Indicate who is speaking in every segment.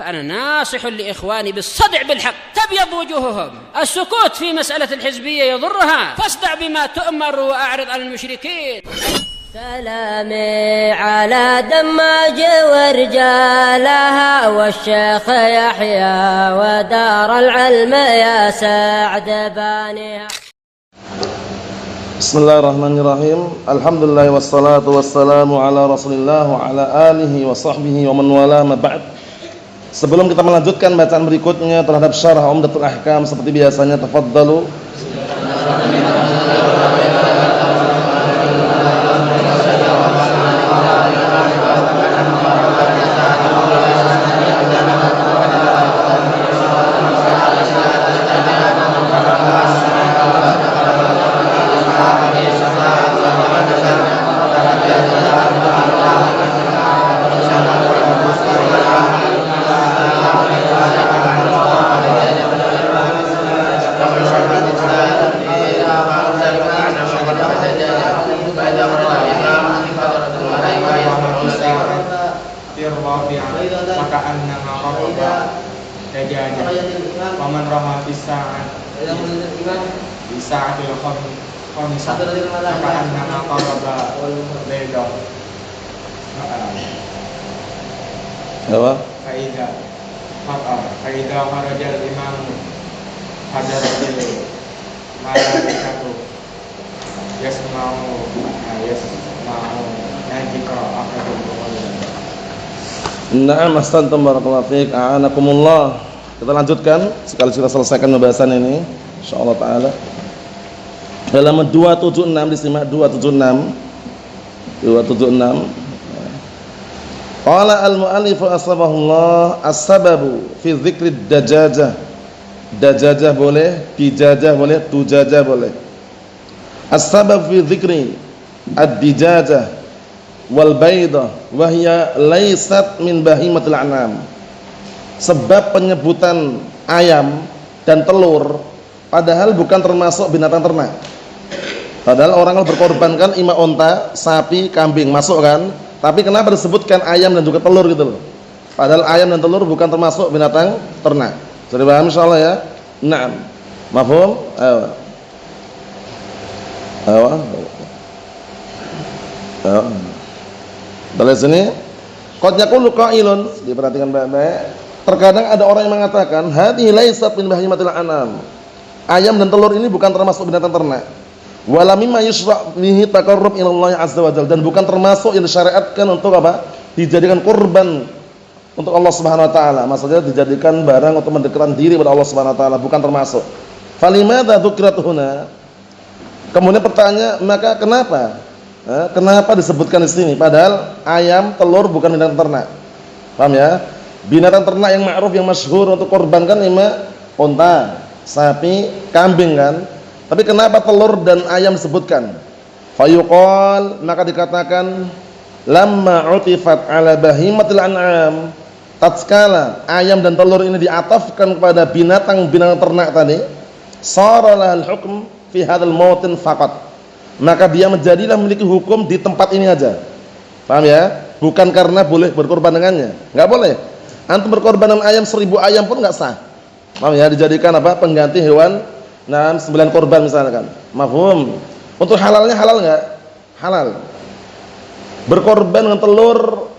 Speaker 1: فأنا ناصح لإخواني بالصدع بالحق تبيض وجوههم. السكوت في مسألة الحزبية يضرها، فاصدع بما تؤمر وأعرض عن المشركين.
Speaker 2: سلامي على دماج ورجالها والشيخ يحيى ودار العلم يا سعد بانيها.
Speaker 3: Bismillahirrahmanirrahim. Alhamdulillah wassalatu wassalamu ala Rasulillah wa ala alihi wa sahbihi wa man wala ma ba'd. Sebelum kita melanjutkan bacaan berikutnya terhadap syarah Umdatul Ahkam, seperti biasanya tafaddalu. Na'am, ahsantum barakallahu fiik, a'anakumullah. Kita lanjutkan sekali kita selesaikan pembahasan ini insyaallah taala. Halaman 276, disimak 276. Qala al-mu'allif asbahullah as-sababu fi dzikri dajajah. Dajajah boleh, dijajah boleh, tujajah boleh. As-sabab fi dzikri ad-dijajah wal baydah wa hiya laysat min bahimatil an'am. Sebab penyebutan ayam dan telur padahal bukan termasuk binatang ternak. Padahal orang berkorbankan ima onta, sapi, kambing masuk kan? Tapi kenapa disebutkan ayam dan juga telur gitu loh? Padahal ayam dan telur bukan termasuk binatang ternak. Sudah paham insyaallah ya? Naam. Mafhum? Ayo. Dari sini, qad yaqulu qailun, diperhatikan baik-baik. Terkadang ada orang yang mengatakan, hadhihi laysat min bahimatil an'am. Ayam dan telur ini bukan termasuk binatang ternak. Wala mimma yusra' bihi taqarrub ila Allah azza wa jalla, dan bukan termasuk yang disyariatkan untuk apa? Dijadikan kurban untuk Allah Subhanahu wa taala. Maksudnya dijadikan barang untuk mendekatkan diri kepada Allah Subhanahu wa taala, bukan termasuk. Falimadza dzukrat huna? Kemudian pertanyaan, maka kenapa? Kenapa disebutkan di sini? Padahal ayam, telur bukan binatang ternak. Paham ya? Binatang ternak yang ma'ruf, yang masyhur untuk korbankan ima unta, sapi, kambing kan. Tapi kenapa telur dan ayam disebutkan? Fayuqal, maka dikatakan lamma utifat ala bahimatil an'am. Tatkala ayam dan telur ini diatafkan kepada binatang-binatang ternak tadi, sara lahal hukm fi hadzal mawtin faqat. Maka dia menjadilah memiliki hukum di tempat ini aja. Paham ya? Bukan karena boleh berkorban dengannya. Enggak boleh. Antum berkorban dengan ayam 1000 ayam pun enggak sah. Paham ya? Dijadikan apa? Pengganti hewan. Nah, 9 korban misalkan. Mafhum. Untuk halalnya halal enggak? Halal. Berkorban dengan telur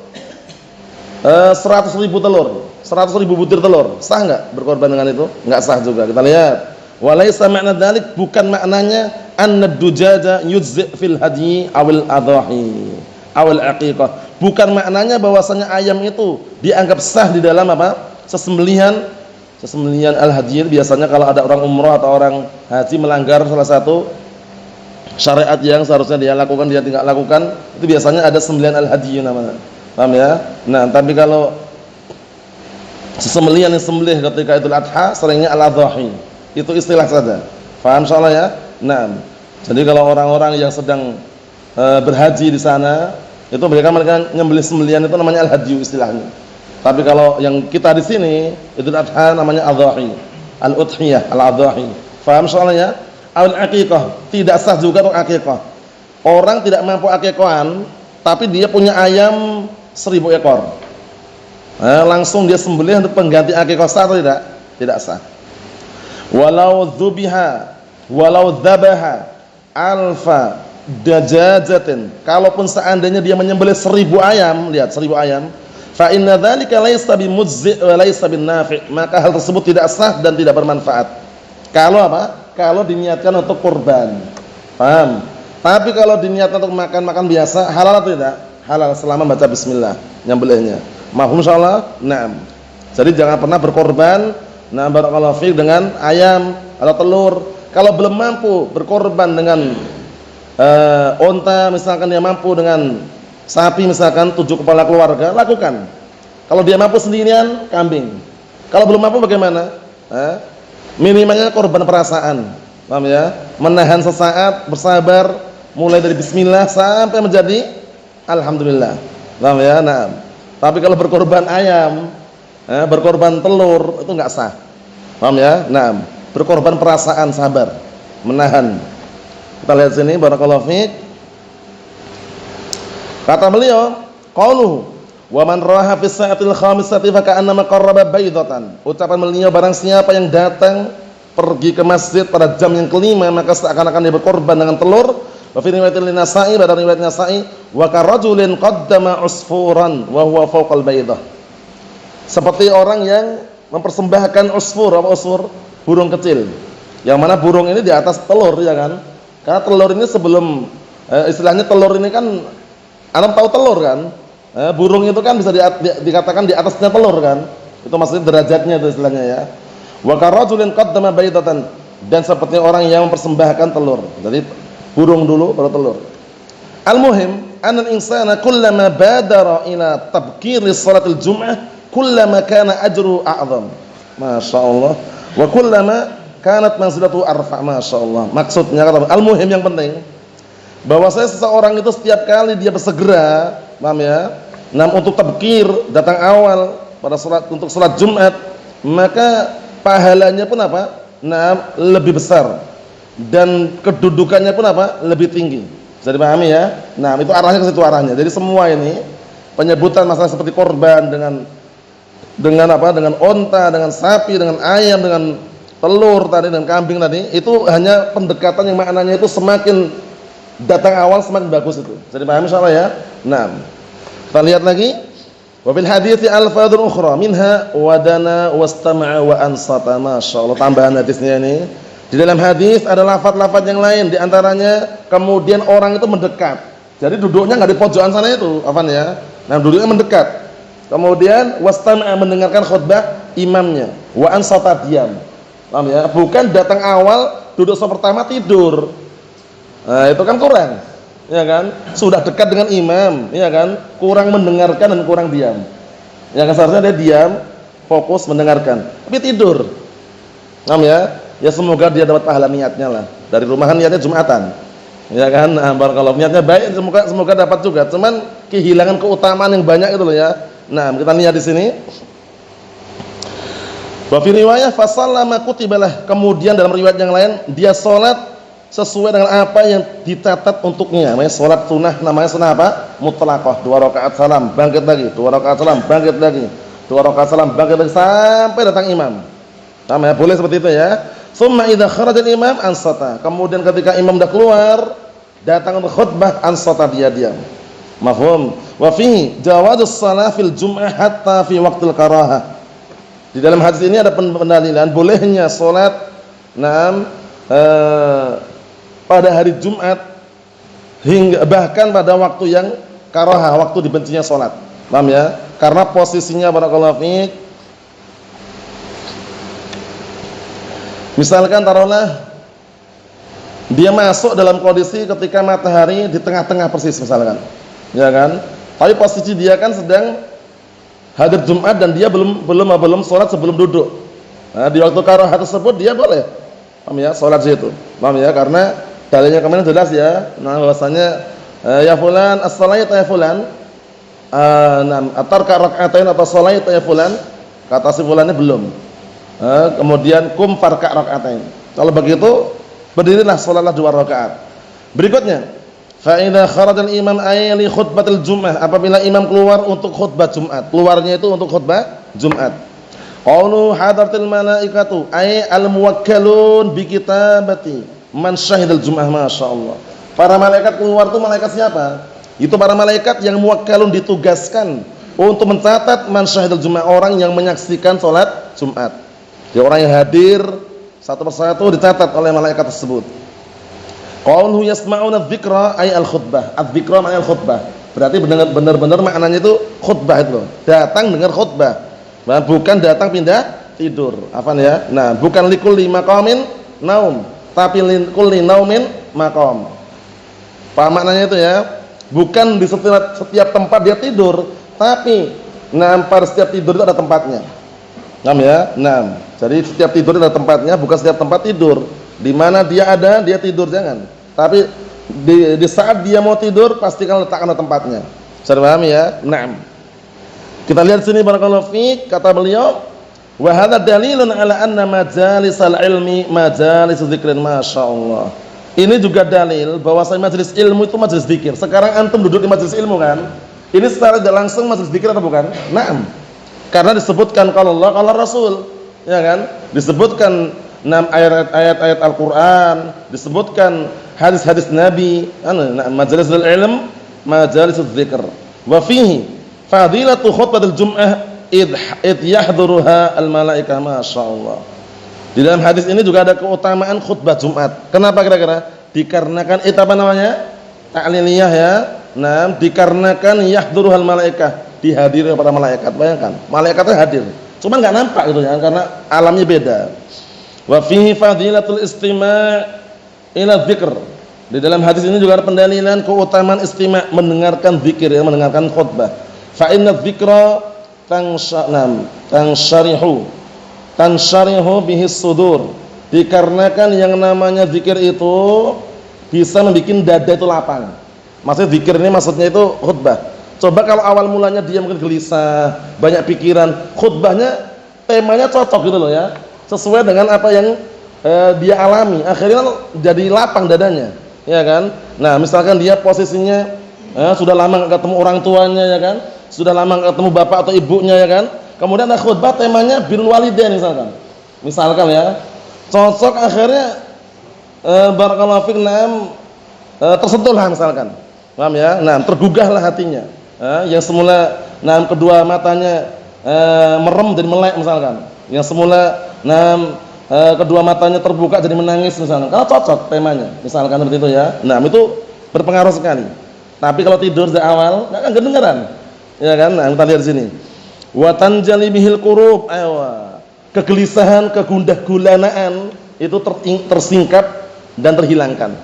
Speaker 3: 100.000 telur, 100.000 butir telur, sah enggak berkorban dengan itu? Enggak sah juga. Kita lihat. Walaysa ma'na dzalik, bukan maknanya anna dujaja yujzi fil hadyi awil adhahi awil aqiqah. Bukan maknanya bahwasanya ayam itu dianggap sah di dalam apa? Sesembelihan al-hadyi. Biasanya kalau ada orang umrah atau orang haji melanggar salah satu syariat yang seharusnya dia lakukan, dia tidak lakukan, itu biasanya ada sembelihan al-hadyi namanya. Paham ya? Nah, tapi kalau sesembelihan yang sembelih ketika Idul Adha seringnya al-adhahi. Itu istilah saja. Paham insyaallah ya? Nah, jadi kalau orang-orang yang sedang berhaji di sana, itu mereka nyembelih sembelihan itu namanya al-hadyu istilahnya. Tapi kalau yang kita di sini, Idul Adha namanya adhahi, al-udhiyah, al-adhahi. Paham insyaallah ya? Al-aqiqah, tidak sah juga untuk aqiqah. Orang tidak mampu aqiqahan, tapi dia punya ayam 1000 ekor. langsung dia sembelih untuk pengganti akikah, sah atau tidak? Tidak sah. Walau dzubiha walau dzabaha alfa dajajatin, kalaupun seandainya dia menyembelih 1000 ayam, lihat 1000 ayam, fa inna dzalika laysa bimujzi' wa laysa binnafi', maka hal tersebut tidak sah dan tidak bermanfaat. Kalau apa? Kalau diniatkan untuk kurban. Paham? Tapi kalau diniatkan untuk makan-makan biasa, halal atau tidak? Halal selama baca bismillah nyembelihnya. Mahfum insyaallah? Naam. Jadi jangan pernah berkorban barakallahu fiik dengan ayam atau telur. Kalau belum mampu berkorban dengan onta, misalkan dia mampu dengan sapi misalkan 7 kepala keluarga, lakukan. Kalau dia mampu sendirian, kambing. Kalau belum mampu bagaimana? Minimalnya korban perasaan. Paham ya? Menahan sesaat, bersabar, mulai dari bismillah sampai menjadi alhamdulillah. Paham ya? Nah, tapi kalau berkorban ayam, berkorban telur, itu enggak sah. Paham ya? Nah, berkorban perasaan, sabar, menahan. Kita lihat sini, barakallahu fiik. Kata beliau, qauluhu wa man raha fi sa'atil khamisati fa ka'annama qarraba baydatan. Ucapan beliau, barang siapa yang datang pergi ke masjid pada jam yang kelima, maka seakan-akan dia berkorban dengan telur. Wa fi riwayatil Nasa'i, pada riwayat Nasa'i, wa karajulin qaddama usfuran wa huwa fawqal baydah. Seperti orang yang mempersembahkan usfur, apa usfur? Burung kecil. Yang mana burung ini di atas telur, ya kan? Karena telur ini sebelum istilahnya telur ini kan, antum tahu telur kan? Burung itu kan bisa dikatakan di atasnya telur kan? Itu maksudnya derajatnya itu istilahnya ya. Wa karajulin qaddama baydatan, dan seperti orang yang mempersembahkan telur. Jadi burung dulu baru telur. Al-muhim anal insana kullama badara ila tabkiri salatil jum'ah kullama kana ajru a'zam. Masyaallah. Wa kullama kanat manzilatu arfa'. Masyaallah. Maksudnya kata al-muhim, yang penting bahwasanya seseorang itu setiap kali dia bersegera, paham ya? Untuk tabkir, datang awal pada salat, untuk salat Jumat, maka pahalanya pun apa? Lebih besar, dan kedudukannya pun apa? Lebih tinggi. Bisa dipahami ya? Nah, itu arahnya ke situ arahnya. Jadi semua ini penyebutan masalah seperti korban dengan apa? Dengan onta, dengan sapi, dengan ayam, dengan telur tadi, dengan kambing tadi, itu hanya pendekatan yang maknanya itu semakin datang awal semakin bagus itu. Bisa dipahami insyaallah ya? Nah, kita lihat lagi. Wa bil hadithi alfadun ukhra minha wadana wastama'a wa ansata. Masyaallah, tambahan hadisnya ini. Di dalam hadis ada lafaz-lafaz yang lain, di antaranya kemudian orang itu mendekat. Jadi duduknya enggak di pojokan sana itu, afan ya. Nah, duduknya mendekat. Kemudian wastama'a, mendengarkan khutbah imamnya. Wa ansata, diam. Paham ya? Bukan datang awal duduk pertama tidur. Nah, itu kan kurang. Ya kan? Sudah dekat dengan imam, ya kan? Kurang mendengarkan dan kurang diam. Ya kan, seharusnya dia diam, fokus mendengarkan, tapi tidur. Paham ya? Ya semoga dia dapat pahala niatnya lah. Dari rumahan niatnya Jumatan. Ya kan? Nah, barakallahu, niatnya baik, semoga dapat juga. Cuman kehilangan keutamaan yang banyak itu loh ya. Nah, kita lihat di sini. Wa fi riwayah fa sallama kutibalah. Kemudian dalam riwayat yang lain, dia salat sesuai dengan apa yang dicatat untuknya. Namanya salat sunnah, namanya sunnah apa? Mutlaqah. 2 rakaat salam, bangkit lagi, 2 rakaat salam, bangkit lagi, 2 rakaat salam, bangkit lagi sampai datang imam. Sama ya, boleh seperti itu ya. Summa idza kharaja al-imam ansata. Kemudian ketika imam dah keluar, datang untuk khutbah, ansata, dia diam. Mafhum? Wa fihi jawazus shalah fil jum'ah hatta fi waqtil karahah. Di dalam hadis ini ada pendalilan bolehnya salat pada hari Jumat, hingga bahkan pada waktu yang karaha, waktu dibencinya salat. Paham ya? Karena posisinya barakallahu fiik, misalkan taruhlah dia masuk dalam kondisi ketika matahari di tengah-tengah persis misalkan, ya kan? Tapi posisi dia kan sedang hadir Jumat dan dia belum salat sebelum duduk. Nah, di waktu karaha tersebut dia boleh, paham ya, salat situ. Paham ya? Karena dalilnya kemarin jelas ya. Nah, bahwasanya ya fulan as-salaita ya fulan, atarka rak'atain atau salaita ya fulan, kata si fulannya belum. Kemudian kum farka rak'atain. Kalau begitu berdirilah salatlah 2 rakaat. Berikutnya, Fa idza kharaja al-imam ay li khutbatil Jum'ah, apabila imam keluar untuk khutbah Jumat, keluarnya itu untuk khutbah Jumat. Qaulu hadaratil malaikatu ay al-muwakkalun bi kitabati man syahidal Jum'ah, masyaallah. Para malaikat keluar itu malaikat siapa? Itu para malaikat yang muwakkalun, ditugaskan untuk mencatat man syahidal Jum'ah, orang yang menyaksikan salat Jumat. Jadi orang yang hadir satu persatu dicatat oleh malaikat tersebut. Qauluhu yasma'una dzikra ay al-khutbah. Adz-dzikra maknanya al-khutbah. Berarti benar-benar maknanya itu khutbah itu loh. Datang dengar khutbah. Bukan datang pindah tidur. Afan ya. Nah, bukan likulli maqamin naum, tapi likulli naumin maqam. Paham maknanya itu ya? Bukan di setiap tempat dia tidur, tapi pada setiap tidur itu ada tempatnya. Paham ya? Nah, jadi setiap tidur itu ada tempatnya, bukan setiap tempat tidur. Di mana dia ada, dia tidur, jangan. Tapi di saat dia mau tidur, pastikan letakkan tempatnya. Bisa dipahami ya? Naam. Kita lihat sini barakallahu fiik, kata beliau, wa hadza dalilun ala anna majalisal ilmi majalis dzikrin, masyaallah. Ini juga dalil bahwasanya majelis ilmu itu majelis zikir. Sekarang antum duduk di majelis ilmu kan? Ini secara tidak langsung majelis zikir atau bukan? Naam. Karena disebutkan qala Allah qala Rasul, ya kan? Disebutkan 6 ayat-ayat Al-Qur'an, disebutkan hadis-hadis Nabi, majalisul ilm, majalisul dzikr. Wa fihi fadilatu khutbatul Jum'ah id yahduruha al-malaikah, masyaallah. Di dalam hadis ini juga ada keutamaan khutbah Jumat. Kenapa kira-kira? Dikarenakan itu apa namanya? Ta'liliyah ya. Nah, dikarenakan yahduruhal malaikah, dihadiri para malaikat. Bayangkan, malaikatnya hadir. Cuma enggak nampak gitu ya, karena alamnya beda. Wa fihi fadilatul istima' ila dzikr. Di dalam hadis ini juga ada pendalilan keutamaan istima', mendengarkan zikir ya, mendengarkan khutbah. Fa inna dzikra tansyarihu bihi sudur. Dikarenakan yang namanya zikir itu bisa membuat dada itu lapang. Maksudnya zikir ini maksudnya itu khutbah. Coba kalau awal mulanya dia mungkin gelisah, banyak pikiran, khutbahnya temanya cocok gitu loh ya, sesuai dengan apa yang dia alami, akhirnya jadi lapang dadanya, ya kan? Nah, misalkan dia posisinya sudah lama nggak ketemu orang tuanya, ya kan? Sudah lama nggak ketemu bapak atau ibunya, ya kan? Kemudian ada khutbah temanya birrul walidain misalkan ya, cocok, akhirnya barakallahu fiik, tersentuhlah misalkan, paham ya? Nah, tergugahlah hatinya, yang semula kedua matanya merem jadi melek misalkan, yang semula kedua matanya terbuka jadi menangis misalkan. Kalau cocok temanya misalkan seperti itu ya. Nah, itu berpengaruh sekali. Tapi kalau tidur dari awal enggak akan kedengaran, ya kan? Nah, kita lihat di sini. Wa tanjali bihil qurub, kegelisahan, kegundah-gulanaan itu tersingkap dan terhilangkan.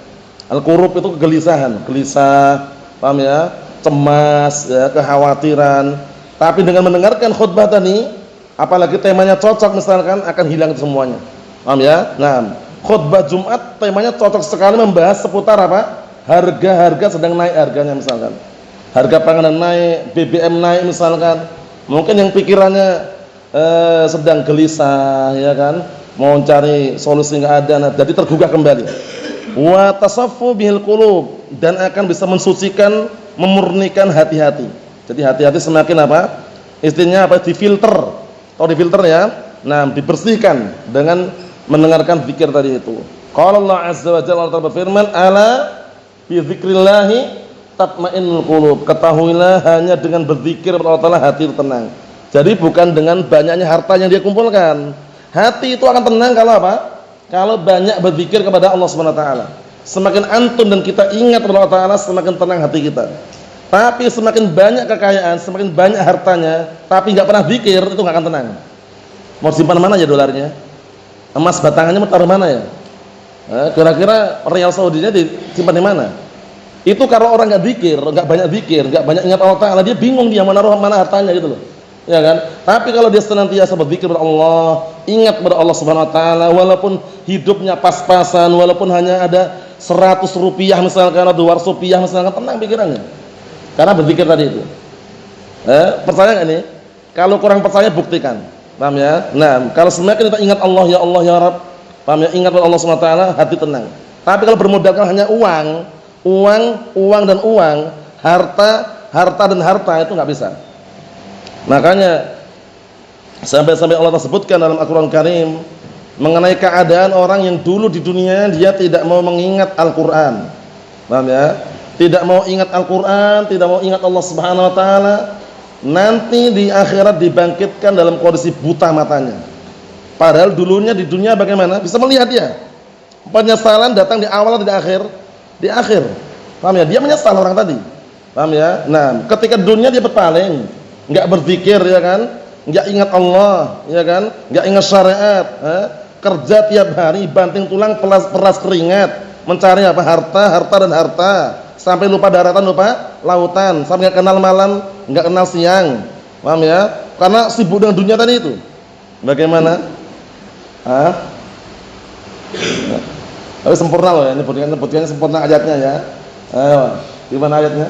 Speaker 3: Al-qurub itu kegelisahan, gelisah, paham ya? Cemas, ya, kekhawatiran. Tapi dengan mendengarkan khutbah tadi, apalagi temanya cocok misalkan, akan hilang semuanya. Paham ya? Nah, khutbah Jumat temanya cocok sekali, membahas seputar apa? Harga-harga sedang naik harganya misalkan. Harga panganan naik, BBM naik misalkan. Mungkin yang pikirannya sedang gelisah, ya kan? Mau cari solusi enggak ada, nah, jadi tergugah kembali. Wa tasaffu bihil qulub, dan akan bisa mensucikan, memurnikan hati-hati. Jadi hati-hati semakin apa? Istilahnya apa? Difilter. Atau difilter ya. Nah, dibersihkan dengan mendengarkan zikir tadi itu. Qala Allah azza wa jalla, Allah berfirman, ala bi dzikrillah tatma'innul qulub. Ketahuilah hanya dengan berzikir kepada Allah Ta'ala hati itu tenang. Jadi bukan dengan banyaknya harta yang dia kumpulkan. Hati itu akan tenang kalau apa? Kalau banyak berzikir kepada Allah Subhanahu wa taala. Semakin antum dan kita ingat kepada Allah Ta'ala, semakin tenang hati kita. Tapi semakin banyak kekayaan, semakin banyak hartanya, tapi enggak pernah zikir, itu enggak akan tenang. Mau simpan mana ya dolarnya? Emas batangannya mau taruh mana ya? Kira-kira Riyal Saudinya disimpan di mana? Itu kalau orang enggak zikir, enggak banyak zikir, enggak banyak ingat Allah Ta'ala, dia bingung dia mana hartanya gitu loh. Ya kan? Tapi kalau dia senantiasa berzikir kepada Allah, ingat kepada Allah Subhanahu wa taala, walaupun hidupnya pas-pasan, walaupun hanya ada 100 rupiah misalkan atau 200 rupiah misalkan, tenang pikirannya. Karena berzikir tadi itu. Percaya enggak nih? Kalau kurang percaya buktikan. Paham ya? Nah, kalau semakin kita ingat Allah ya Rabb, paham ya? Ingat kepada Allah Subhanahu wa taala, hati tenang. Tapi kalau bermodalkan hanya uang, Uang dan uang, harta dan harta itu nggak bisa. Makanya sampai-sampai Allah tersebutkan dalam Al-Qur'an Karim mengenai keadaan orang yang dulu di dunia dia tidak mau mengingat Al-Qur'an. Paham ya? Tidak mau ingat Al-Qur'an, tidak mau ingat Allah Subhanahu wa taala. Nanti di akhirat dibangkitkan dalam kondisi buta matanya. Padahal dulunya di dunia bagaimana? Bisa melihat dia. Penyesalan datang di awal atau di akhir? Di akhir. Paham ya? Dia menyesal orang tadi. Paham ya? Nah, ketika dunia dia berpaling, enggak berzikir ya kan? Enggak ingat Allah, ya kan? Enggak ingat syariat, kerja tiap hari banting tulang peras keringat, mencari apa? Harta dan harta. Sampai lupa daratan, lupa lautan, sampai enggak kenal malam, enggak kenal siang. Paham ya? Karena sibuk dengan dunia tadi itu. Bagaimana? Tapi sempurna loh ya, nyebutkannya sempurna ayatnya ya. Ayo, gimana ayatnya?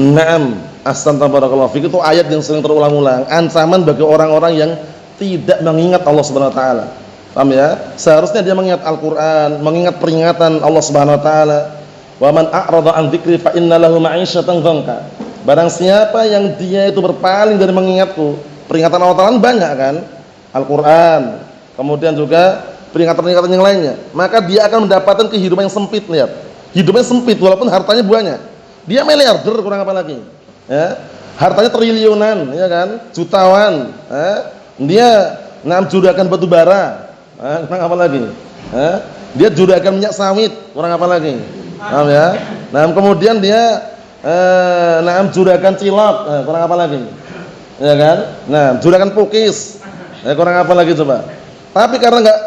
Speaker 3: Naam, ahsanta barakallahu fik. Itu ayat yang sering terulang-ulang, ancaman bagi orang-orang yang tidak mengingat Allah Subhanahu wa taala. Paham ya? Seharusnya dia mengingat Al-Qur'an, mengingat peringatan Allah Subhanahu wa taala. Wa man a'rada an dzikri fa inna lahu ma'isyatan dhanka. Barang siapa yang dia itu berpaling dari mengingatku, peringatan Allah Taala banyak kan? Al-Qur'an, kemudian juga peringatan-peringatan yang lainnya, maka dia akan mendapatkan kehidupan yang sempit. Lihat, hidupnya sempit walaupun hartanya banyak. Dia miliarder kurang apa lagi? Ya. Hartanya triliunan, ya kan? Jutawan, dia juragan batu bara, kurang apa lagi? Dia juragan minyak sawit, kurang apa lagi? Paham ya? Nah, kemudian dia juragan cilok, kurang apa lagi? Ya kan? Nah, juragan pukis, kurang apa lagi coba? Tapi karena enggak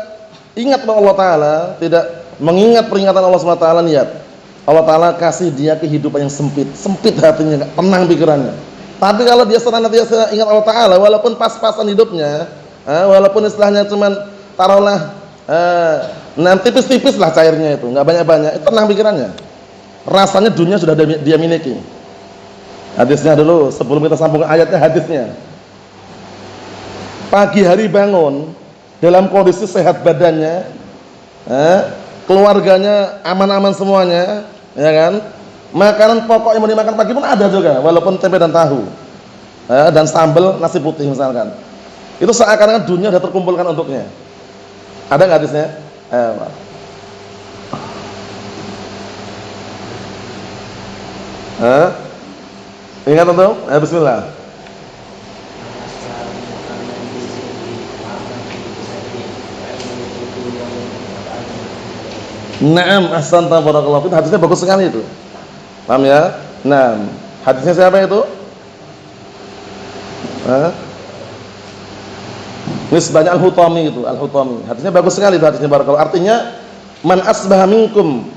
Speaker 3: ingat Allah Taala, tidak mengingat peringatan Allah Subhanahu wa taala, lihat. Allah Ta'ala kasih dia kehidupan yang sempit hatinya, enggak tenang pikirannya. Tapi kalau dia senantiasa ingat Allah Ta'ala, walaupun pas-pasan hidupnya, walaupun istilahnya cuman taruhlah tipis-tipis lah cairnya itu, enggak banyak-banyak, tenang pikirannya. Rasanya dunia sudah dia miliki. Hadisnya dulu, sebelum kita sambung ayatnya, hadisnya. Pagi hari bangun dalam kondisi sehat badannya, keluarganya aman-aman semuanya, ya kan? Makanan pokok yang mau dimakan pagi pun ada juga, walaupun tempe dan tahu, dan sambal nasi putih misalkan. Itu seakan-akan dunia sudah terkumpulkan untuknya. Ada nggak hadisnya? Ingat tuh? Bismillah. Naam, ahsanta barakallahu fiik. Hadisnya bagus sekali itu. Paham ya? Nah, hadisnya siapa itu? Nisbahnya Al-Hutami itu, Al-Hutami. Hadisnya bagus sekali itu hadisnya barakallahu. Artinya man asbaha minkum.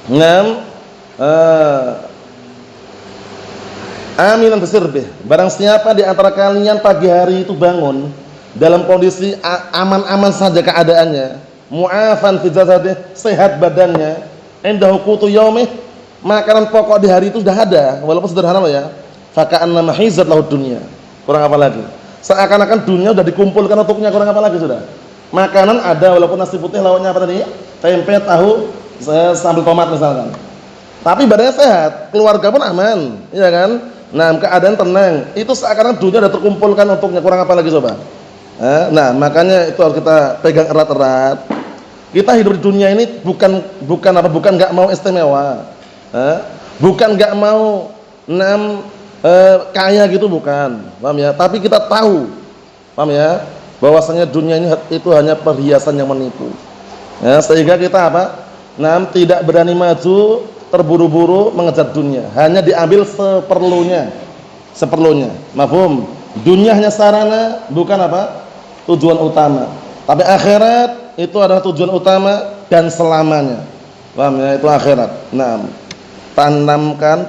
Speaker 3: Naam, aminan bisirbih. Barang siapa di antara kalian pagi hari itu bangun dalam kondisi aman-aman saja keadaannya, mu'afan fi jasadih, sehat badannya, indahu qutu yaumih, makanan pokok di hari itu sudah ada, walaupun sederhana loh ya. Faka'anna mahizat lahu dunya. Kurang apa lagi? Seakan-akan dunia sudah dikumpulkan untuknya, kurang apa lagi sudah? Makanan ada walaupun nasi putih, lauknya apa tadi? Tempe, tahu, sambal tomat misalkan. Tapi badannya sehat, keluarga pun aman, ya kan? Nah, keadaan tenang. Itu seakan-akan dunia sudah terkumpulkan untuknya, kurang apa lagi coba? Nah, makanya itu harus kita pegang erat-erat. Kita hidup di dunia ini bukan enggak mau istimewa, bukan enggak mau kaya gitu, bukan, paham ya? Tapi kita tahu, paham ya, bahwasanya dunia ini itu hanya perhiasan yang menipu, ya, sehingga kita tidak berani maju, terburu-buru mengejar dunia, hanya diambil seperlunya. Mafhum? Dunia hanya sarana, bukan tujuan utama. Tapi akhirat itu adalah tujuan utama dan selamanya. Paham ya? Itu akhirat. Nah,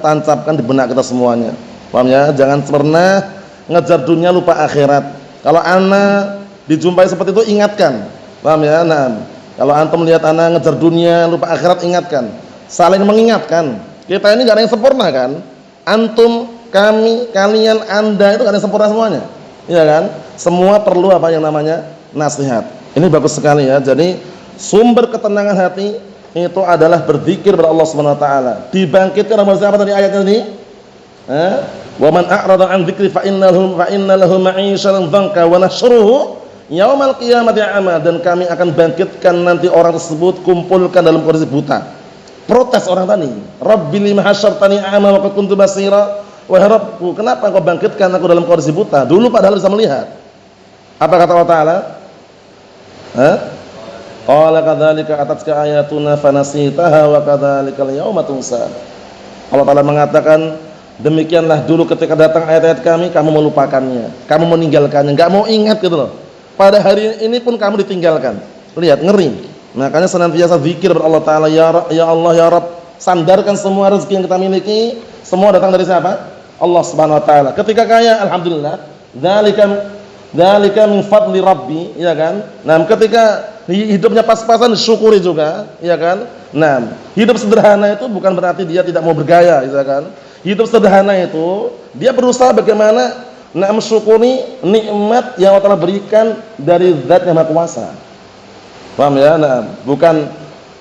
Speaker 3: tancapkan di benak kita semuanya. Paham ya? Jangan pernah ngejar dunia lupa akhirat. Kalau ana dijumpai seperti itu, ingatkan. Paham ya? Nah, Kalau antum melihat anak ngejar dunia, lupa akhirat, ingatkan. Saling mengingatkan. Kita ini gak ada yang sempurna kan? Antum, kami, kalian, Anda itu gak ada yang sempurna semuanya. Iya kan? Semua perlu apa yang namanya nasihat. Ini bagus sekali ya. Jadi sumber ketenangan hati itu adalah berzikir kepada Allah Subhanahu wa taala. Dibangkitkan sama siapa tadi ayatnya ini? Wa man a'rada an dzikri fa inna lahu ma'isyatan dhanka wa nahsyuruhu yaumal qiyamati a'ma, dan kami akan bangkitkan nanti orang tersebut, kumpulkan dalam kondisi buta. Protes orang tadi, Rabbi lima hasyartani a'ma wa qad kuntu basira, wahai Rabbku, kenapa engkau bangkitkan aku dalam kondisi buta? Dulu padahal bisa melihat. Apa kata Allah Ta'ala? Qala kadzalika atatka ayatuna fanasitaha wa kadzalikal yauma tunsa. Allah Ta'ala mengatakan, demikianlah dulu ketika datang ayat-ayat kami, kamu melupakannya, kamu meninggalkannya, enggak mau ingat gitu loh. Pada hari ini pun kamu ditinggalkan. Lihat, ngeri. Makanya senantiasa zikir kepada Allah Ta'ala, ya Allah ya Rabb. Sandarkan semua rezeki yang kita miliki, semua datang dari siapa? Allah Subhanahu wa taala. Ketika kaya, alhamdulillah, dzalika min fadli Rabbi, ya kan? Nah, ketika hidupnya pas-pasan, syukuri juga, ya kan? Nah, hidup sederhana itu bukan berarti dia tidak mau bergaya, ya kan? Hidup sederhana itu dia berusaha bagaimana mensyukuri nikmat yang Allah Ta'ala berikan dari Zat yang Maha Kuasa. Paham ya? Nah, bukan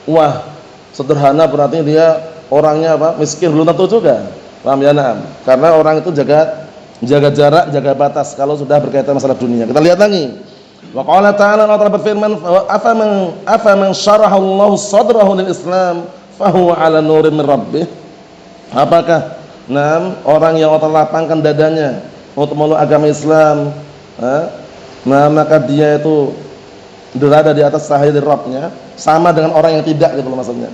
Speaker 3: wah, sederhana berarti dia orangnya apa? Miskin, belum tentu juga. Paham ya? Nah, karena orang itu jaga jarak, jaga batas kalau sudah berkaitan masalah dunia. Kita lihat lagi. Wa qala ta'ala, Allah Ta'ala berfirman, afaman syaraha Allahu sadrahu lil Islam fahuwa 'ala nurin min rabbih. Apakah orang yang Allah lapangkan dadanya untuk memeluk agama Islam, maka dia itu berada di atas cahaya dari Rabbnya, sama dengan orang yang tidak, gitu maksudnya.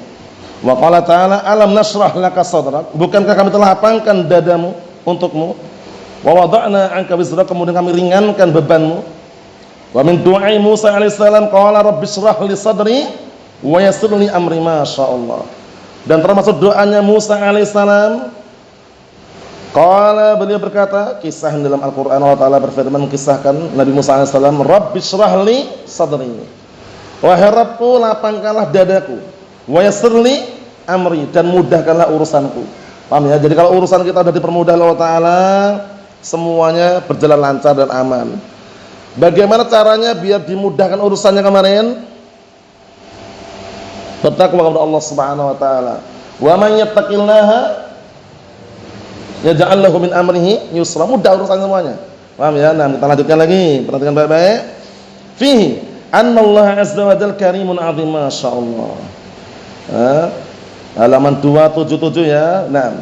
Speaker 3: Wa qala ta'ala alam nashrah laka sadrak, bukankah kami telah lapangkan dadamu untukmu, wa wada'na 'anka wizrak, kemudian kami ringankan bebanmu. Wa min du'ai Musa alaihissalam qala rabbishrah li sadri wa yassir li amri, masyaallah. Dan termasuk doanya Musa alaihissalam, qala, beliau berkata, kisah dalam Al-Qur'an Allah Ta'ala berfirman mengisahkan Nabi Musa alaihissalam, rabbishrah li sadri, wahai Rabbku lapangkanlah dadaku, wa yassir li amri, dan mudahkanlah urusanku. Paham ya? Jadi kalau urusan kita sudah dipermudah oleh Allah Ta'ala, semuanya berjalan lancar dan aman. Bagaimana caranya biar dimudahkan urusannya kemarin? Bertakwa kepada Allah Subhanahu wa taala. Wa man yattaqillaha yaj'al lahu min amrihi yusra, mudah urusan semuanya. Paham ya? Nah, kita lanjutkan lagi, perhatikan baik-baik. Fihi annallaha azza wa jalla karimun 'azim, masyaallah. Halaman 277 ya. Nah,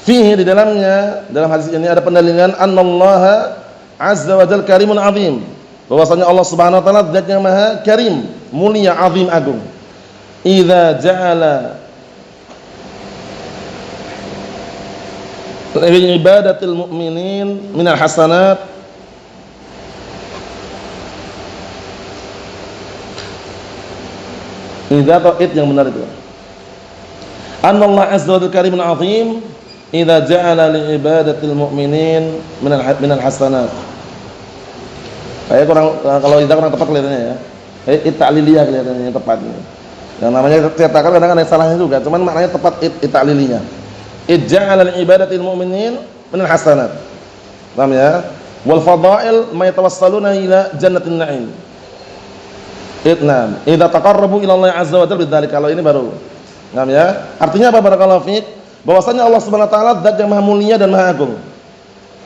Speaker 3: fihi, di dalamnya, dalam hadis ini ada pendalilan annallaha azza wa jalla karimun 'azim, bahwasanya Allah Subhanahu wa taala zat yang maha karim, mulia, azim, agung. Idza ja'ala li ibadatil mu'minin minal hasanat idza ta'id, yang benar itu. Anallahu azza wa jalla karimun 'azim idza ja'ala li ibadatil mu'minin minal hasanat. Kayak kalau idza kurang tepat kelihatannya ya. Itta'liliyah kelihatannya yang tepat. Yang namanya cetakan kadang ada salahnya juga, cuman maknanya tepat itta'liliyah. Ij'ala li ibadatil mu'minin minal hasanat. Paham ya? Wal fadha'il ma yatawassaluna ila jannatin na'im. Itnam. Idza taqarrabu ila Allah azza wa jalla bidzalik. Kalau ini baru. Paham ya? Artinya apa barakallahu fiik? Bahwasanya Allah Subhanahu wa taala zat yang maha mulia dan maha agung.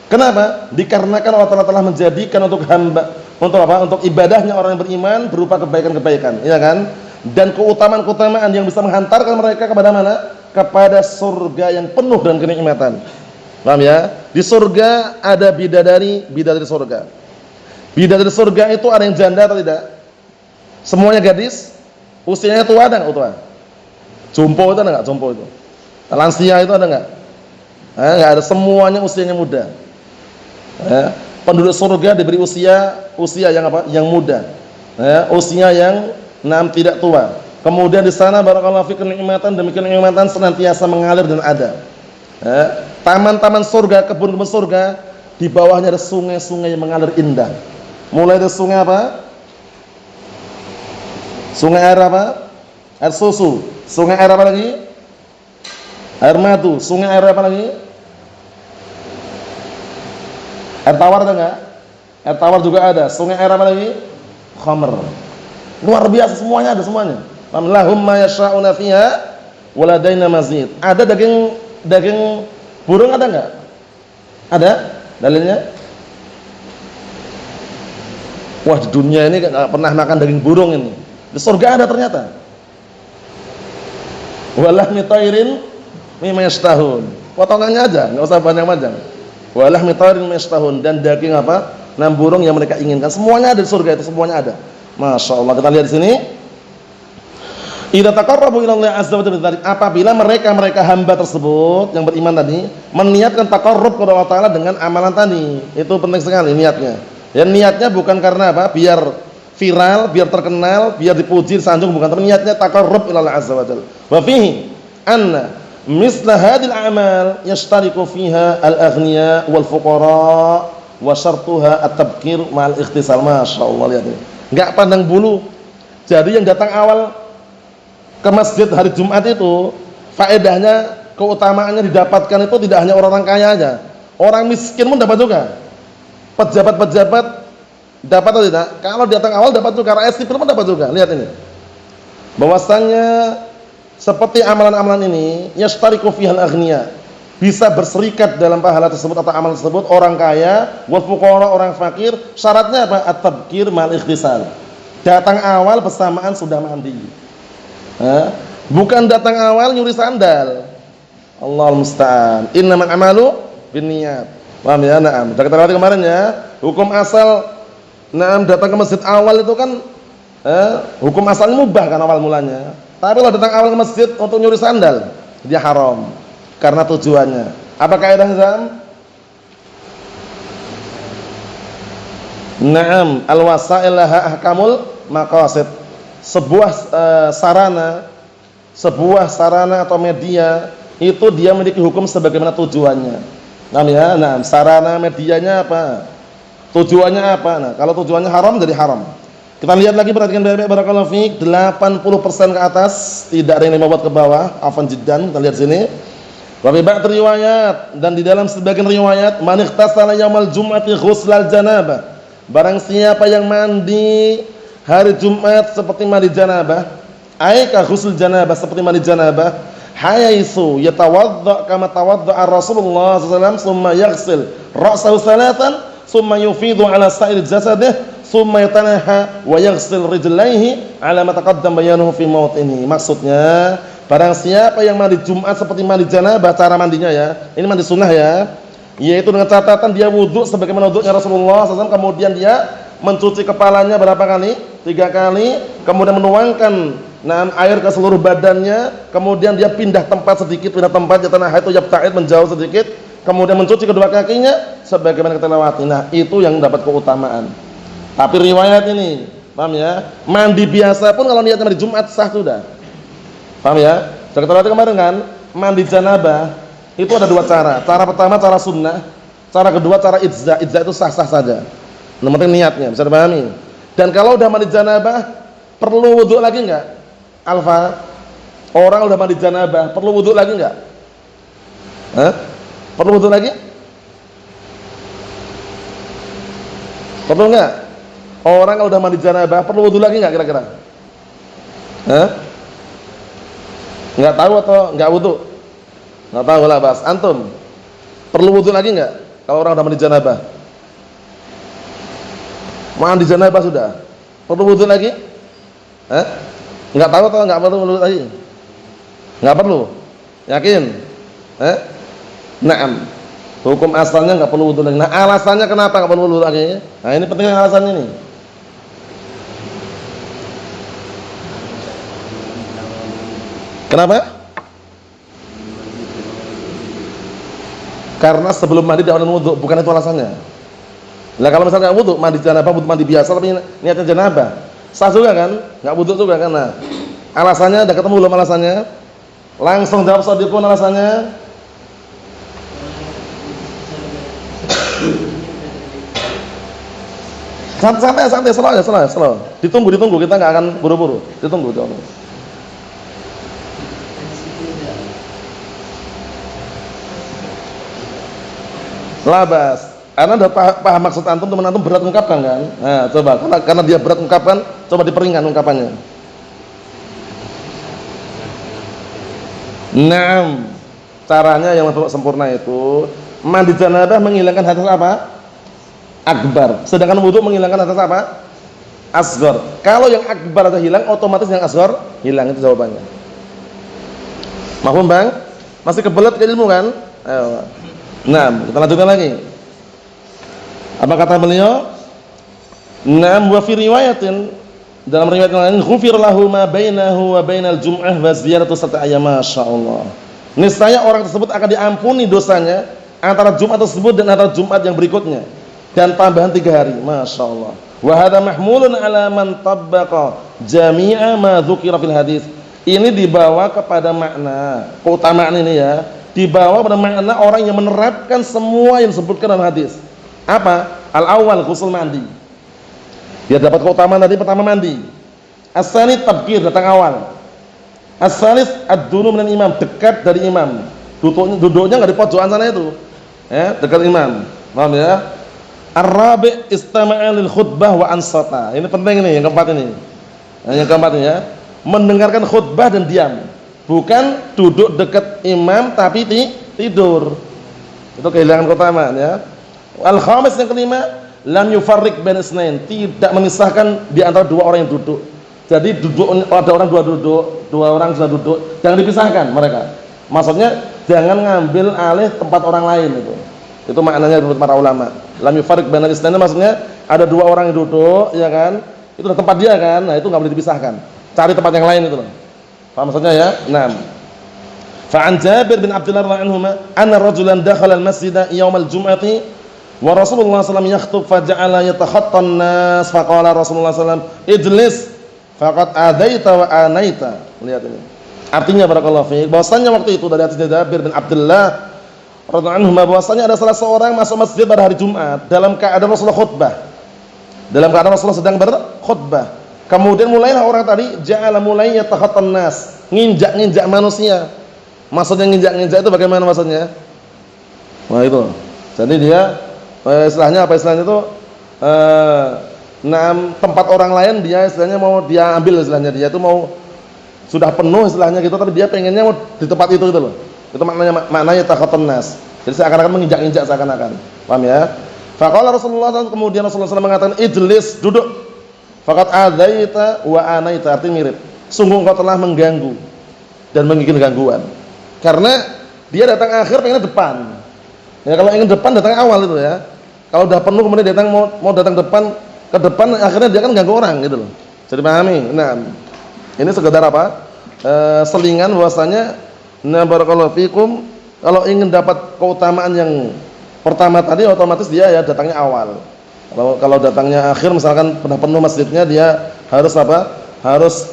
Speaker 3: Kenapa? Dikarenakan Allah Ta'ala telah menjadikan untuk hamba, untuk apa? Untuk ibadahnya orang yang beriman berupa kebaikan-kebaikan, ya kan? Dan keutamaan-keutamaan yang bisa menghantarkan mereka kepada mana? Kepada surga yang penuh dengan kenikmatan. Paham ya? Di surga ada bidadari surga. Bidadari surga itu ada yang janda atau tidak? Semuanya gadis? Usianya tua ada enggak tua? Jompo itu ada enggak jompo itu? Lansia itu ada enggak? Enggak ada, semuanya usianya muda. Penduduk surga diberi usia yang apa? Yang muda. Usia yang tidak tua. Kemudian di sana barakallahu fikum kenikmatan, demikian kenikmatan senantiasa mengalir dan ada. Taman-taman surga, kebun-kebun surga, di bawahnya ada sungai-sungai yang mengalir indah. Mulai dari sungai apa? Sungai air apa? Air susu. Sungai air apa lagi? Air madu. Sungai air apa lagi? Air tawar ada enggak? Air tawar juga ada. Sungai air apa lagi? Khamr. Luar biasa, semuanya ada semuanya. Lahum ma yasha'una fiha waladaina mazid. Ada daging burung ada enggak? Ada dalilnya? Wah, di dunia ini enggak pernah makan daging burung ini. Di surga ada ternyata. Walahmi tairin mimma yashtahun. Potongannya aja, enggak usah panjang-panjang. Walahmi tairin mimma yashtahun, dan daging apa? Burung yang mereka inginkan. Semuanya ada di surga itu, semuanya ada. Masya Allah. Kita lihat di sini. Idza taqarrabu ila Allah azza wa jalla, apabila mereka hamba tersebut yang beriman tadi meniatkan taqarrub kepada Allah Taala dengan amalan tadi. Itu penting sekali niatnya. Ya, niatnya bukan karena apa? Biar viral, biar terkenal, biar dipuji, disanjung, bukan, tapi niatnya taqarrub ila Allah azza wa jalla. Wa fihi anna misla hadhil a'mal yashtariku fiha al-aghniya wal fuqara wa syartuha at-tabkir ma'al ikhtisal. Masyaallah, lihat ini. Enggak pandang bulu. Jadi yang datang awal ke masjid hari Jumat itu, faedahnya, keutamaannya didapatkan itu tidak hanya orang-orang kaya aja. Orang miskin pun dapat juga. Pejabat-pejabat dapat atau tidak? Kalau datang awal dapat juga, rakyat sipil pun dapat juga. Lihat ini. Bahwasannya seperti amalan-amalan ini, yashtariku fihal aghniya, bisa berserikat dalam pahala tersebut atau amal tersebut orang kaya, wal fuqara orang fakir. Syaratnya apa? At-tabkir ma'al ikhtisal. Datang awal bersamaan sudah mandi. Bukan datang awal nyuri sandal. Allahul musta'an. Innamal a'malu binniyat. Paham ya? Na'am. Sudah kita lihat kemarin ya. Hukum asal datang ke masjid awal itu kan hukum asalnya mubah kan awal mulanya. Tapi kalau datang awal ke masjid untuk nyuri sandal, dia haram karena tujuannya. Apa kaidah Zam? Naam, al-wasail laha ahkamul maqasid. Sebuah sarana atau media itu dia memiliki hukum sebagaimana tujuannya. Naam ya, naam, sarana medianya apa? Tujuannya apa? Nah, kalau tujuannya haram jadi haram. Kita lihat lagi, perhatikan baik-baik, barakallahu fiik. 80% ke atas, tidak ada yang 5 watt ke bawah. Afan jiddan, kita lihat sini. Wa bi ba'd riwayat, dan di dalam sebagian riwayat, man ikhtasala yaumal jum'ati ghuslal janabah. Barang siapa yang mandi hari Jumat seperti mandi janabah, aika ghusl janabah, seperti mandi janabah, hayaisu yatawadda kama tawadda Rasulullah sallallahu alaihi wasallam, summa yaghsil ra'sahu salatan, summa yufidu ala sa'ir jasadih, summa yatanaha wa yaghsil rijlaihi ala ma taqaddam bayanuhu fi mawtini. Maksudnya, barang siapa yang mandi Jumat seperti mandi janabah, cara mandinya ya, ini mandi sunnah ya, yaitu dengan catatan dia wudhu sebagaimana wudhunya Rasulullah SAW, kemudian dia mencuci kepalanya berapa kali? 3 kali, kemudian menuangkan air ke seluruh badannya, kemudian dia pindah tempat sedikit, ya tanah itu yabta'id, menjauh sedikit, kemudian mencuci kedua kakinya sebagaimana kita lewati. Nah, itu yang dapat keutamaan. Tapi riwayat ini, paham ya? Mandi biasa pun kalau niatnya mandi Jumat sah sudah. Paham ya? Sudah kita lewati kemarin kan? Mandi janabah itu ada 2 cara. Cara pertama cara sunnah, cara kedua cara ijza. Ijza itu sah-sah saja. Yang penting niatnya bisa dipahami. Dan kalau udah mandi janabah, perlu wudhu lagi enggak? Alfa, orang udah mandi janabah, perlu wudhu lagi enggak? Perlu wudhu lagi? Perlu enggak? Orang kalau udah mandi janabah, perlu wudhu lagi enggak kira-kira? Enggak tahu atau enggak wudhu? Enggak tahu lah, Bas. Antum, perlu wudhu lagi enggak kalau orang udah mandi janabah? Mandi janabah sudah, perlu wudhu lagi? Enggak tahu atau enggak perlu wudhu lagi? Enggak perlu. Yakin? Naam. Hukum asalnya enggak perlu wudhu lagi. Nah, alasannya kenapa enggak perlu wudhu lagi? Nah, ini pentingnya alasan ini. Kenapa? Karena sebelum mandi tidak ada wudhu, bukan itu alasannya. Nah, kalau misalnya enggak wudhu, mandi janabah, mandi biasa tapi niatnya janabah, sah juga kan? Enggak wudhu juga kan? Nah, alasannya udah ketemu belum alasannya? Langsung jawab shadiqun alasannya. Santai, slow aja, slow. Ditunggu, kita nggak akan buru-buru. Ditunggu. Labas. Karena udah paham maksud antum, teman antum berat ungkapkan kan? Nah, coba karena dia berat ungkapkan, coba diperingan ungkapannya. Naam. Caranya yang sempurna itu mandi janabah menghilangkan hadas apa? Akbar. Sedangkan wudu menghilangkan hadas apa? Asghar. Kalau yang akbar ada hilang, otomatis yang asghar hilang, itu jawabannya. Mahfum, Bang? Masih kebelet ke ilmu kan? Ayo. Nah, kita lanjutkan lagi. Apa kata beliau? Naam wa fi riwayatin, dalam riwayat lain, ghufir lahu ma bainahu wa bainal jum'ah wa ziyaratu sab'a ayyam, masyaallah. Niscaya orang tersebut akan diampuni dosanya antara Jumat tersebut dan antara Jumat yang berikutnya, dan tambahan 3 hari, masyaallah. Wa hadza mahmulun ala man tabbaqa jami'a ma dzukira fil hadis. Ini dibawa kepada makna keutamaan ini ya, dibawa pada makna orang yang menerapkan semua yang disebutkan dalam hadis. Apa? Al-awwal ghusl mandi. Dia dapat keutamaan tadi, pertama mandi. As-tsani tabkir, datang awal. As-tsalis ad-dunu minal imam, dekat dari imam. Duduknya enggak di pojokan sana itu. Ya, dekat imam. Paham ya? Ar-rabi' istama'a lil khutbah wa ansata. Ini penting ini, yang keempat ini. Nah, yang keempat ini ya, mendengarkan khutbah dan diam. Bukan duduk dekat imam tapi tidur. Itu kehilangan keutamaan ya. Al-khamis, yang kelima, lam yufarriq bain isnain, tidak memisahkan di antara dua orang yang duduk. Jadi duduk, ada orang dua orang sudah duduk, jangan dipisahkan mereka. Maksudnya jangan ngambil alih tempat orang lain itu. Itu maknanya menurut para ulama. Lam yufarriq bain isnain maksudnya ada dua orang yang duduk, ya kan? Itu udah tempat dia kan? Nah, itu enggak boleh dipisahkan. Cari tempat yang lain itu loh. Paham maksudnya ya? Naam. Fa'an Jabir bin Abdullah radhiyallahu anhu anna rajulan dakhala al-masjid yawm al-jum'ati wa Rasulullah sallallahu alaihi wasallam yakhutub faja'ala yatakhattan nas faqala Rasulullah sallallahu alaihi wasallam ijlis faqad adaita wa anaita. Lihat ini. Artinya barakallahu fiik, bahwasanya waktu itu dari hadis Jabir bin Abdullah radhiyallahu anhu bahwasanya ada salah seorang masuk masjid pada hari Jumat dalam keadaan Rasulullah khutbah. Dalam keadaan Rasulullah sedang berkhutbah. Kemudian mulailah orang tadi ja'ala mulai yatakhattan nas, nginjak-nginjak manusia. Maksudnya nginjak-nginjak itu bagaimana maksudnya? Nah itu. Jadi dia istilahnya apa istilahnya itu tempat orang lain dia istilahnya mau dia ambil, istilahnya dia itu mau sudah penuh istilahnya gitu, tapi dia pengennya mau di tempat itu gitu loh. Itu maknanya takhatun nas. Jadi seakan-akan menginjak-injak seakan-akan. Paham ya? Faqala Rasulullah SAW, kemudian Rasulullah SAW mengatakan ijlis, duduk. Faqad adaita wa anaita, artinya mirip. Sungguh engkau telah mengganggu dan membuat gangguan. Karena dia datang akhir pengennya depan. Ya kalau ingin depan datang awal itu ya. Kalau udah penuh kemudian datang mau datang depan ke depan, akhirnya dia kan ganggu orang gitu loh. Jadi pahami. Nah, ini sekedar apa? Selingan bahwasanya na barakallahu fikum, kalau ingin dapat keutamaan yang pertama tadi otomatis dia ya datangnya awal. Kalau datangnya akhir misalkan pernah penuh masjidnya, dia harus apa? Harus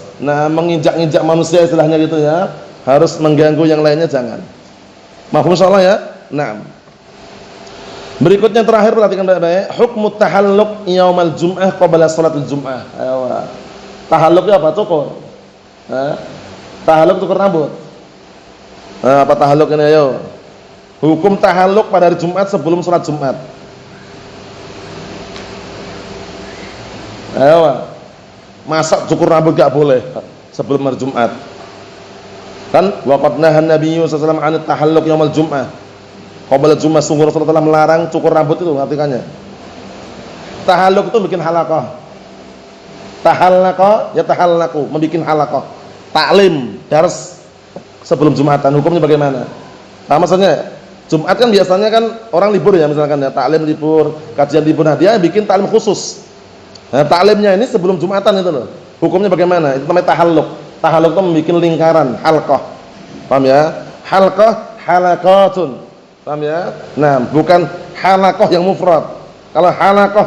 Speaker 3: menginjak-injak manusia istilahnya gitu ya. Harus mengganggu yang lainnya jangan. Mafhum insyaallah ya? Naam. Berikutnya terakhir perhatikan baik-baik, hukmu tahalluq yaumal jum'ah qabla shalatul jum'ah. Ayo. Tahalluq itu apa? Cukur. Tahalluq cukur rambut. Apa tahalluq ini ayo? Hukum tahalluq pada hari Jumat sebelum salat Jumat. Ayo. Masa cukur rambut enggak boleh sebelum hari Jumat? Kan waqad nahan Nabiyyu sallallahu alaihi wasallam 'an tahalluq yaumal jum'ah. Qabla Jumat, sungguh Rasulullah telah melarang cukur rambut itu, artinya. Tahalluk itu bikin halaqah. Tahallaqah ya tahallaku, membikin halaqah. Taklim, dars sebelum Jumatan, hukumnya bagaimana? Nah, maksudnya Jumat kan biasanya kan orang libur ya, misalkan ya, taklim libur, kajian libur. Nah, dia bikin taklim khusus. Nah, taklimnya ini sebelum Jumatan itu loh. Hukumnya bagaimana? Itu namanya tahalluk. Tahalluk itu membikin lingkaran, halqah. Paham ya? Halqah, halaqatun. Paham ya? Nah, bukan halaqah yang mufrad. Kalau halaqah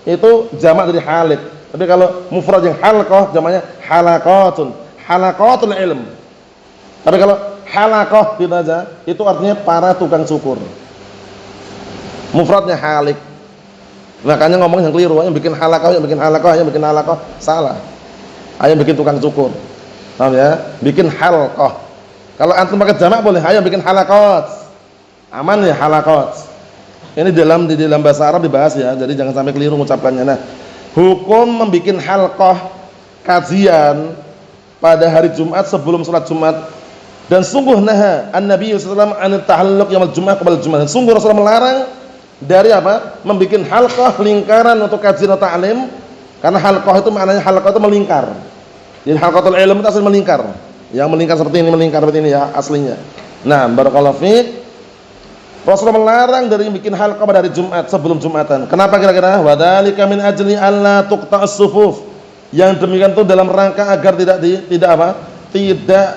Speaker 3: itu jamak dari halik. Tapi kalau mufrad yang halqah jamaknya halaqatun. Halaqatul ilm. Tapi kalau halaqah gitu aja, itu artinya para tukang cukur. Mufradnya halik. Makanya ngomong yang keliru, yang bikin halaqah, salah. Ayo bikin tukang cukur. Paham ya? Bikin halqah. Kalau antum pakai jamak boleh, ayo bikin halaqat. Aman ya halaqat. Ini di dalam bahasa Arab dibahas ya, jadi jangan sampai keliru mengucapkannya. Nah, hukum membikin halqah kajian pada hari Jumat sebelum salat Jumat. Dan sungguh An-Nabi sallallahu alaihi wasallam an tahalluq yaumul Jumat qabla Jumat. Sungguh Rasulullah melarang dari apa? Membikin halqah lingkaran untuk kajian atau ta'lim. Karena halqah itu maknanya halqah itu melingkar. Jadi halqatul ilm itu asli melingkar. Yang melingkar seperti ini ya aslinya. Nah, barakallahu fiik. Rasulullah melarang dari bikin halqah pada hari Jumat sebelum Jumatan. Kenapa kira-kira? Wa dzalika min ajli alla tuqta'us sufuf. Yang demikian itu dalam rangka agar tidak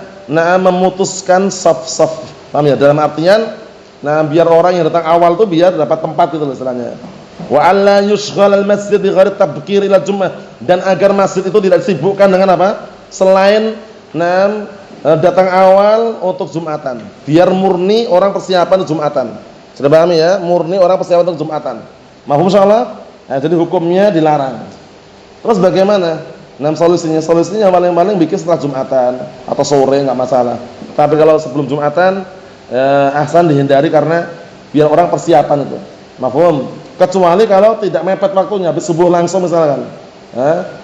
Speaker 3: memutuskan saf-saf. Paham ya? Dalam artian biar orang yang datang awal tuh biar dapat tempat gitu loh istilahnya. Wa alla yushghal al-masjid bi ghairi tabkir ila Jumat, dan agar masjid itu tidak disibukkan dengan apa? Selain datang awal untuk Jumatan. Biar murni orang persiapan untuk Jumatan. Sudah paham ya? Murni orang persiapan untuk Jumatan. Mahfum insyaallah? Nah, jadi hukumnya dilarang. Terus bagaimana? Solusinya paling-paling bikin setelah Jumatan atau sore enggak masalah. Tapi kalau sebelum Jumatan ahsan dihindari karena biar orang persiapan itu. Mahfum? Kecuali kalau tidak mepet waktunya, habis subuh langsung misalkan.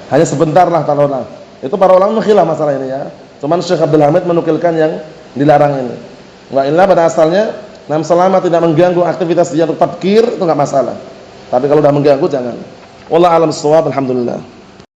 Speaker 3: Hanya sebentar lah taruhlah. Itu para ulama mengkhilaf masalah ini ya. Cuman Syekh Abdul Hamid menukilkan yang dilarang ini. Wa illa pada asalnya selama tidak mengganggu aktivitas dia untuk tabkir itu enggak masalah. Tapi kalau sudah mengganggu jangan. Wallahu a'lam bissawab, alhamdulillah.